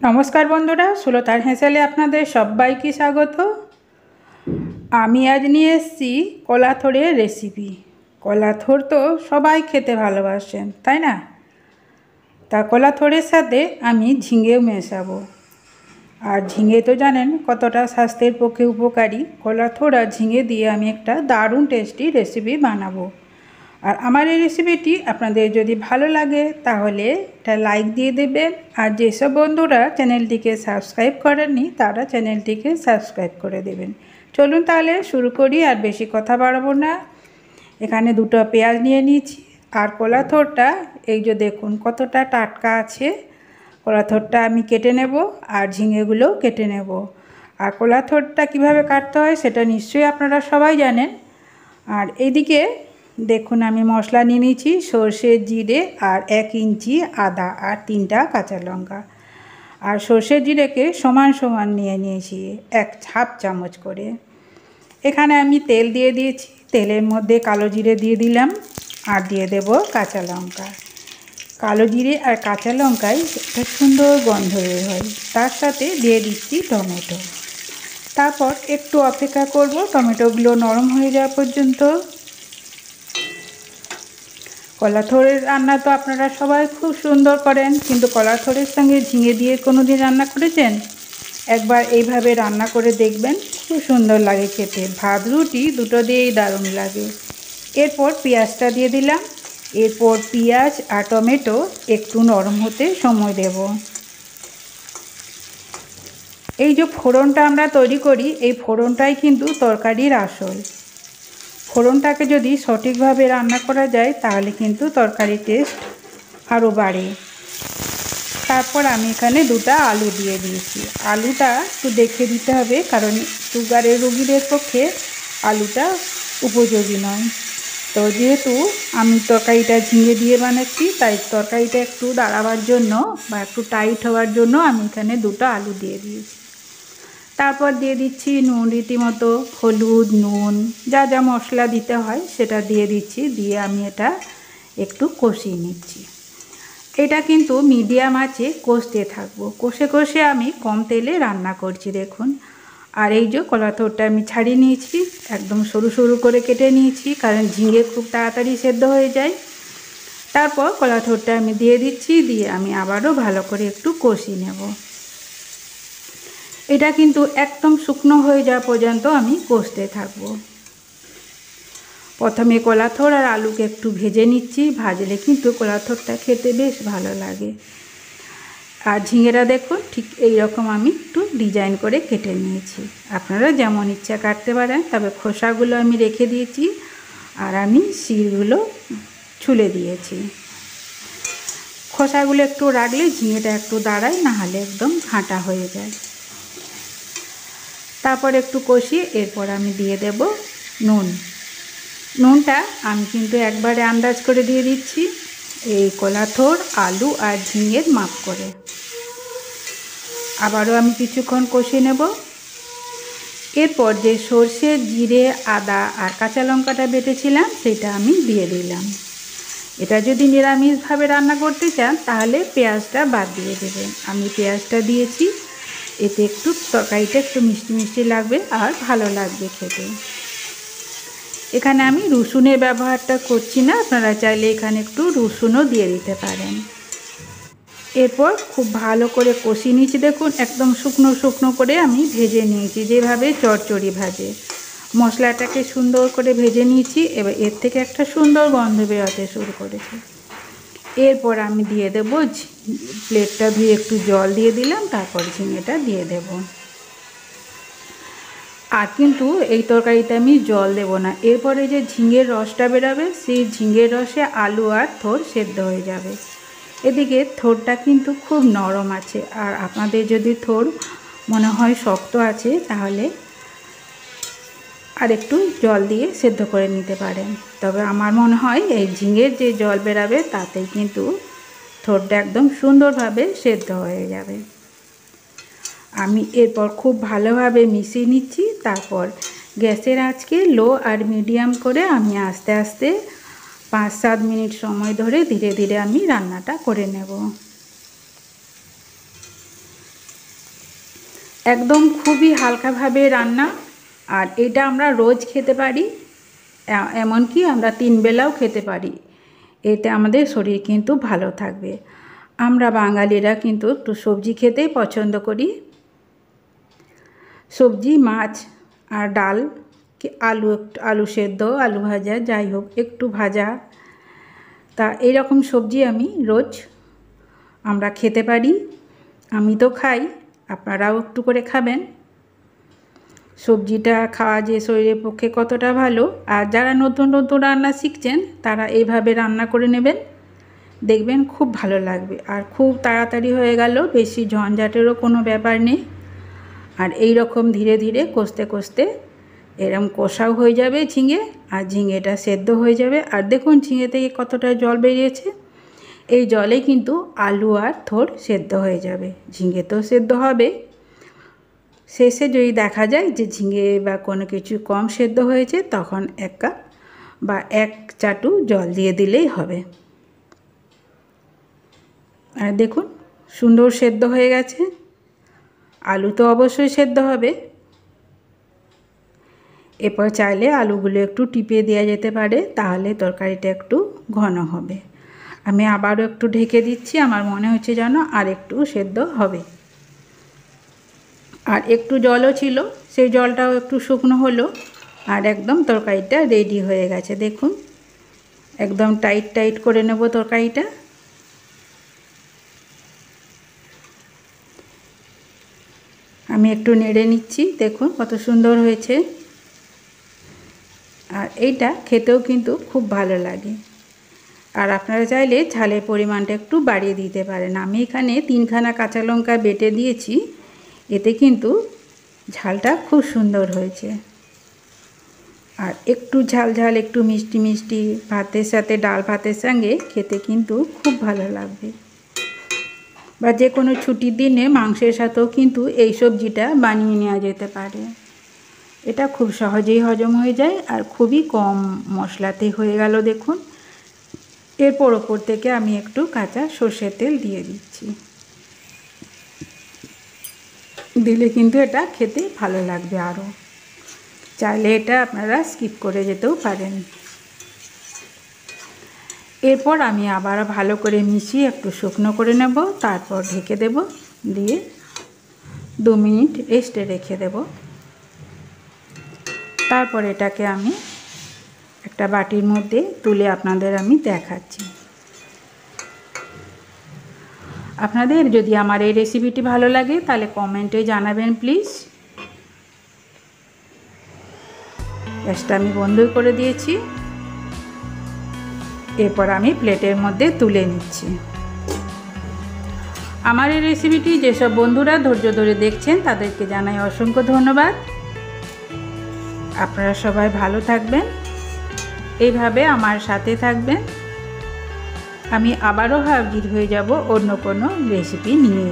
नमस्कार बंधुरा सुलतार हेसेले आपनादेर सबाइके स्वागत। आमी आज निये एसेछि कलाथोरेर रेसिपि। कलाथोर तो सबाई खेते भालोबासेन ताई ना। ता कलाथोरेर साथे आमी झिंगेও मेशाबो। और झिंगे तो जानेन कतटा स्वास्थ्येर पक्षे उपकारी। कलाथोर और झिंगे दिए आमी एकटा दारुण टेस्टी रेसिपि बानाबो। और आमार এই রেসিপিটি আপনাদের যদি ভালো লাগে তাহলে এটা লাইক দিয়ে দেবেন। আর যেসব বন্ধুরা চ্যানেলটিকে সাবস্ক্রাইব করেননি তারা চ্যানেলটিকে সাবস্ক্রাইব করে দেবেন। চলুন তাহলে শুরু করি, আর বেশি কথা বাড়াবো না। এখানে দুটো পেঁয়াজ নিয়ে নিয়েছি। আর কলাথোরটা এই যে দেখুন কতটা টাটকা আছে। কলাথোরটা আমি কেটে নেব আর ঝিঙেগুলোও কেটে নেব। আর কলাথোরটা কিভাবে কাটতে হয় সেটা নিশ্চয়ই আপনারা সবাই জানেন। আর এইদিকে देखुन आमी मशला निये निয়েছি सर्षे जिरे और 1 इंची आदा और 3टा काँचा लंका। और सर्षे जिरे के समान समान निये निয়েছি 1 हाफ चामच करे। एखाने आमी तेल दिए दिएছি। तेलेर मध्य कालो जिरे दिए दिलाम और दिए देब काँचा लंका। कालो जिरे और काँचा लंकाय एक सुंदर गन्ध बेर हय। तार साथे दिए दिচ্ছি टमेटो। तारपर एकटू अपेक्षा करब टमेटोगुलो नरम हये जाওয়া पर्यन्त। कलाथोरेर रान्ना तो आपनारा सबाई खूब सुंदर करें, किन्तु कलाथोरेर संगे झिंगे दिए कोनोदिन रान्ना करेছেন? एकबार এইভাবে रान्ना करे देखबेन, खूब सुंदर लागे खेते। भात रुटी दुटो दिएই दारुण लागे। एरपर पेঁয়াজটা दिए दिलाम। एरपर पेঁয়াজ और टमेटो एकटू नरम होते समय देब। এই যে ফোড়নটা আমরা তৈরি করি এই ফোড়নটাই কিন্তু তরকারির আসল। फोड़नटाके यदि सठीक भावे रान्ना करा जाए ताहले किन्तु तरकारी टेस्ट आरो बाड़े। तारपर आमी एखाने दुटा आलू दिए दिएछि। आलूटा एकटु देखे दिते हबे कारण सुगारेर रोगीदेर पक्षे आलूटा उपयोगी नय। तो जेहेतु आमी तरकारिटा झिंगे दिए बानाচ্ছি ताई तरकारिटा एकटु दाड़ाবার জন্য বা একটু টাইট হওয়ার জন্য আমি এখানে দুটো আলু দিয়ে দিয়েছি। तारपर दिए दिচ্ছি নুন রীতিমতো, হলুদ, নুন যা যা মশলা দিতে হয় সেটা দিয়ে দিচ্ছি। দিয়ে আমি এটা একটু কষিয়ে নিচ্ছি। এটা কিন্তু মিডিয়াম আঁচে কষতে থাকবো। কষে কষে আমি কম তেলে রান্না করছি দেখুন। আর এই যে কলাথোরটা আমি ছাড়িয়ে নিয়েছি, একদম সরু সরু করে কেটে নিয়েছি কারণ ঝিঙে খুব তাড়াতাড়ি সেদ্ধ হয়ে যায়। তারপর কলাথোরটা আমি দিয়ে দিচ্ছি। দিয়ে আমি আবারও ভালো করে একটু কষিয়ে নেব। এটা কিন্তু একদম শুকনো হয়ে যাওয়া পর্যন্ত আমি কষতে থাকব। প্রথমে কলাথোর আর আলুকে একটু ভেজে নিচ্ছি। ভাজলে কিন্তু কলাথোরটা খেতে বেশ ভালো লাগে। আর ঝিঙেটা দেখুন ঠিক এই রকম আমি একটু ডিজাইন করে কেটে নিয়েছি। আপনারা যেমন ইচ্ছা কাটতে পারেন, তবে খোসাগুলো আমি রেখে দিয়েছি আর আমি শিরগুলো ছুলে দিয়েছি। খোসাগুলো একটু রাখলে ঝিঙেটা একটু দাঁড়ায়, না হলে একদম ঘাঁটা হয়ে যায়। তারপর একটু কষিয়ে এরপর আমি দিয়ে দেব নুন। নুনটা আমি কিন্তু একবারে আন্দাজ করে দিয়ে দিচ্ছি, এই কলাথোর আলু আর ঝিঙের মাপ করে। আবারও আমি কিছুক্ষণ কষিয়ে নেব। এরপর যে সর্ষে জিরে আদা আর কাঁচা লঙ্কাটা বেটেছিলাম সেটা আমি দিয়ে দিলাম। এটা যদি নিরামিষভাবে রান্না করতে চান তাহলে পেঁয়াজটা বাদ দিয়ে দেবেন। আমি পেঁয়াজটা দিয়েছি, এতে একটু তরকারিটা একটু মিষ্টি মিষ্টি লাগবে আর ভালো লাগবে খেতে। এখানে আমি রসুনের ব্যবহারটা করছি না, আপনারা চাইলে এখানে একটু রসুনও দিয়ে দিতে পারেন। এরপর খুব ভালো করে কষিয়ে নিয়েছি দেখুন, একদম শুকনো শুকনো করে আমি ভেজে নিয়েছি, যেভাবে চচ্চড়ি ভাজে। মশলাটাকে সুন্দর করে ভেজে নিয়েছি। এবার এর থেকে একটা সুন্দর গন্ধ বেরোতে শুরু করেছে। এরপর আমি দিয়ে দেব প্লেটটা ধুয়ে একটু জল দিয়ে দিলাম, তারপর ঝিঙেটা দিয়ে দেব। আর কিন্তু এই তরকারিতে আমি জল দেব না। এরপরে যে ঝিঙের রসটা বেরোবে সেই ঝিঙের রসে আলু আর থোর সেদ্ধ হয়ে যাবে। এদিকে থোরটা কিন্তু খুব নরম আছে, আর আপনাদের যদি থোর মনে হয় শক্ত আছে তাহলে আর একটু জল দিয়ে সেদ্ধ করে নিতে পারেন। তবে আমার মনে হয় এই ঝিঙের যে জল বেরাবে তাতেই কিন্তু থোরটা একদম সুন্দরভাবে সেদ্ধ হয়ে যাবে। আমি এরপর খুব ভালোভাবে মিশিয়ে নিচ্ছি। তারপর গ্যাসের আঁচকে লো আর মিডিয়াম করে আমি আস্তে আস্তে 5-7 মিনিট সময় ধরে ধীরে ধীরে আমি রান্নাটা করে নেব। একদম খুবই হালকাভাবে রান্না, আর এটা আমরা রোজ খেতে পারি, এমনকি আমরা 3 বেলাও খেতে পারি। এতে আমাদের শরীর কিন্তু ভালো থাকবে। আমরা বাঙালিরা কিন্তু একটু সবজি খেতেই পছন্দ করি। সবজি, মাছ আর ডাল, আলু সেদ্ধ, আলু ভাজা, যাই হোক একটু ভাজা, তা এইরকম সবজি আমি রোজ আমরা খেতে পারি। আমি তো খাই, আপনারাও একটু করে খাবেন। সবজিটা খাওয়া যে শরীরের পক্ষে কতটা ভালো। আর যারা নতুন নতুন রান্না শিখছেন তারা এইভাবে রান্না করে নেবেন, দেখবেন খুব ভালো লাগবে। আর খুব তাড়াতাড়ি হয়ে গেল, বেশি ঝঞ্ঝাটেরও কোনো ব্যাপার নেই। আর এই রকম ধীরে ধীরে কষতে কষতে এরকম কষাও হয়ে যাবে ঝিঙে, আর ঝিঙেটা সেদ্ধ হয়ে যাবে। আর দেখুন ঝিঙে থেকে কতটা জল বেরিয়েছে। এই জলে কিন্তু আলু আর থোড় সেদ্ধ হয়ে যাবে, ঝিঙে তো সেদ্ধ হবে। শেষে যদি দেখা যায় যে ঝিঙে বা কোনো কিছু কম সেদ্ধ হয়েছে, তখন 1 কাপ বা 1 চাটু জল দিয়ে দিলেই হবে। আর দেখুন সুন্দর সেদ্ধ হয়ে গেছে। আলু তো অবশ্যই সেদ্ধ হবে। এরপর চাইলে আলুগুলো একটু টিপে দেওয়া যেতে পারে, তাহলে তরকারিটা একটু ঘন হবে। আমি আবারও একটু ঢেকে দিচ্ছি, আমার মনে হচ্ছে যেন আর একটু সেদ্ধ হবে। আর একটু জলও ছিল, সেই জলটাও একটু শুকনো হলো। আর একদম তরকারিটা রেডি হয়ে গেছে। দেখুন একদম টাইট টাইট করে নেব তরকারিটা। আমি একটু নেড়ে নিচ্ছি, দেখুন কত সুন্দর হয়েছে। আর এইটা খেতেও কিন্তু খুব ভালো লাগে। আর আপনারা চাইলে ঝালের পরিমাণটা একটু বাড়িয়ে দিতে পারেন। আমি এখানে 3খানা কাঁচা লঙ্কা বেটে দিয়েছি, এতে কিন্তু ঝালটা খুব সুন্দর হয়েছে। আর একটু ঝাল ঝাল, একটু মিষ্টি মিষ্টি ভাতের সাথে, ডাল ভাতের সঙ্গে খেতে কিন্তু খুব ভালো লাগবে। বা যে কোনো ছুটির দিনে মাংসের সাথেও কিন্তু এই সবজিটা বানিয়ে নেওয়া যেতে পারে। এটা খুব সহজেই হজম হয়ে যায়, আর খুবই কম মশলাতে হয়ে গেল। দেখুন এরপর ওপর থেকে আমি একটু কাঁচা সর্ষের তেল দিয়ে দিচ্ছি, দিলে কিন্তু এটা খেতে ভালো লাগবে। আরও চাইলে এটা আপনারা স্কিপ করে যেতেও পারেন। এরপর আমি আবার ভালো করে মিশিয়ে একটু শুকনো করে নেব, তারপর ঢেকে দেব, দিয়ে 2 মিনিট রেস্টে রেখে দেব। তারপর এটাকে আমি একটা বাটির মধ্যে তুলে আপনাদের আমি দেখাচ্ছি। আপনাদের যদি আমার এই রেসিপিটি ভালো লাগে তাহলে কমেন্টে জানাবেন প্লিজ। গ্যাসটা আমি বন্ধ করে দিয়েছি। এরপর আমি প্লেটের মধ্যে তুলে নিচ্ছি। আমার এই রেসিপিটি যেসব বন্ধুরা ধৈর্য ধরে দেখছেন তাদেরকে জানাই অসংখ্য ধন্যবাদ। আপনারা সবাই ভালো থাকবেন, এইভাবে আমার সাথে থাকবেন। আমি আবারও হাজির হয়ে যাব অন্য কোনো রেসিপি নিয়ে।